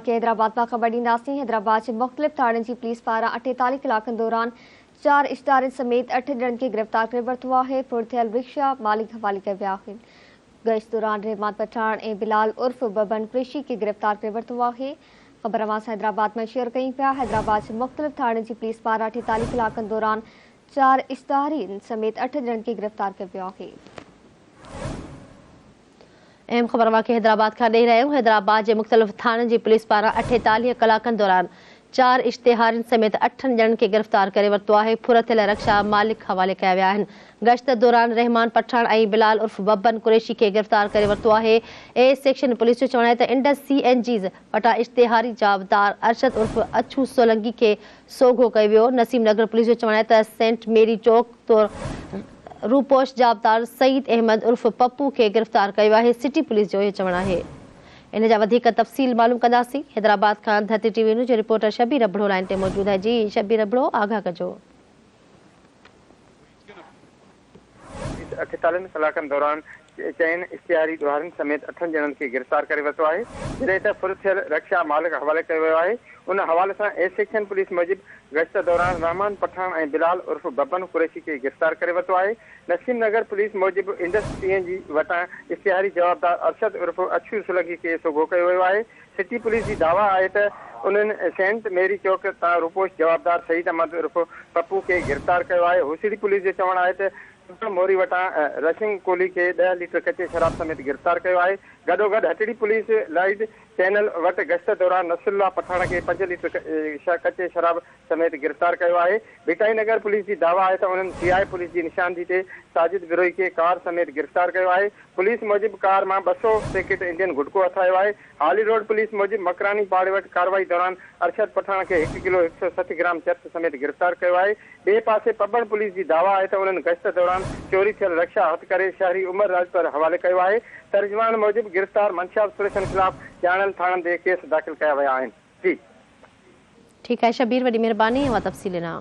हैदराबाद का खबर ॾींदासीं। हैदराबाद जे मुख़्तलिफ़ थाणनि जी पुलिस पारां 48 कलाकनि दौरान 4 इश्तिहारनि समेत 8 ॼणनि खे गिरफ़्तार करे वरितो आहे। फुर थियल रिक्शा मालिक हवाले कया विया आहिनि। गश्त दौरान रहमान पठान ऐं बिलाल उर्फ बबन कुरैशी खे गिरफ़्तार करे वरितो आहे। ख़बर अवां सां हैदराबाद में शेयर कयूं पिया। हैदराबाद जे मुख़्तलिफ़ थाणनि जी पुलिस पारां 48 कलाकनि दौरान 4 इश्तिहारियुनि समेत 8 ॼणनि खे गिरफ़्तार कयो वियो आहे। अहम ख़बर वाक़ई हैदराबाद का ॾेई रहिया आहियूं। हैदराबाद जे मुख़्तलिफ़ थाणनि जी पुलिस पारां 48 कलाकनि दौरान 4 इश्तिहारियुनि समेत 8 ॼणनि खे गिरफ़्तार करे वरितो आहे। फुर थियल रक्षा मालिक हवाले कया विया आहिनि। गश्त दौरान रहमान पठान ऐं बिलाल उर्फ बबन कुरैशी खे गिरफ़्तार करे वरितो आहे। ए सेक्शन पुलिस जो चवणु आहे त इंडस CNGs वटां इश्तिहारी जाबदार अरशद उर्फ अछू सोलंकी खे सोघो कयो वियो। नसीम नगर पुलिस जो चवणु आहे त सेंट मेरी चौक तौर रूपोश जाबदार सईद अहमद उर्फ पप्पू खे गिरफ़्तार कयो आहे। सिटी पुलिस जो इहो चवणु आहे। इन जा वधीक तफ़सील मालूम कंदासीं। हैदराबाद खां धरती TV न्यूज़ जो रिपोर्टर शबीर अबड़ो लाइन ते मौजूद है। जी शबीर अबड़ो, आगाह कजो। 48 कलाकनि दौरान 4 इश्तिहारी ॾोहारनि समेत 8 ॼणनि खे गिरफ़्तार करे वरितो आहे। जॾहिं त फुर थियल रक्षा मालिक हवाले कयो वियो आहे। उन हवाले सां ए सेक्शन पुलिस मूजिबि गश्त दौरान रहमान पठान ऐं बिलाल उर्फ बबन कुरैशी खे गिरफ़्तार करे वरितो आहे। नसीम नगर पुलिस मूजिबि इंडस CNG वटां इश्तिहारी जवाबदार अरशद उर्फ अछू सोलंकी खे सोघो कयो वियो आहे। सिटी पुलिस जी दावा आहे त उन्हनि सेंट मेरी चौक तां रूपोश जवाबदार सईद अहमद उर्फ पप्पू खे गिरफ़्तार कयो आहे। हुसिड़ी पुलिस जो चवणु आहे त मोरी वटां रशिंग कोहली खे 10 लीटर कचे शराब समेत गिरफ़्तार कयो आहे। गॾोगॾु हटड़ी पुलिस लाइट चैनल वटि गश्त दौरान नसरुल्ला पठान खे 5 लीटर कचे शराब समेत गिरफ़्तार कयो आहे। भिटाई नगर पुलिस जी दावा आहे त उन्हनि CI पुलिस जी निशानदी ते साजिद बिरोही खे कार समेत गिरफ़्तार कयो आहे। पुलिस मूजिबि कार मां 200 पैकेट इंडियन गुटको हथायो आहे। हाली रोड पुलिस मूजिबि मकरानी पाड़े वटि कार्रवाई दौरान अरशद पठान खे 1 किलो 160 ग्राम चर्स समेत गिरफ़्तार कयो आहे। ॿिए पासे पबन पुलिस जी दावा आहे त उन्हनि गश्त दौरान चोरी थियल रक्षा हथ करे शहरी उमर राज पर हवाले कयो आहे। तर्जुमान मूजिबि गिरफ़्तार मंशाब सुरेशन ख़िलाफ़ ॼाणल थाणनि ते केस दाख़िल कया विया आहिनि। जी ठीकु आहे शबीर, वॾी महिरबानी। तफ़सील ॾिना।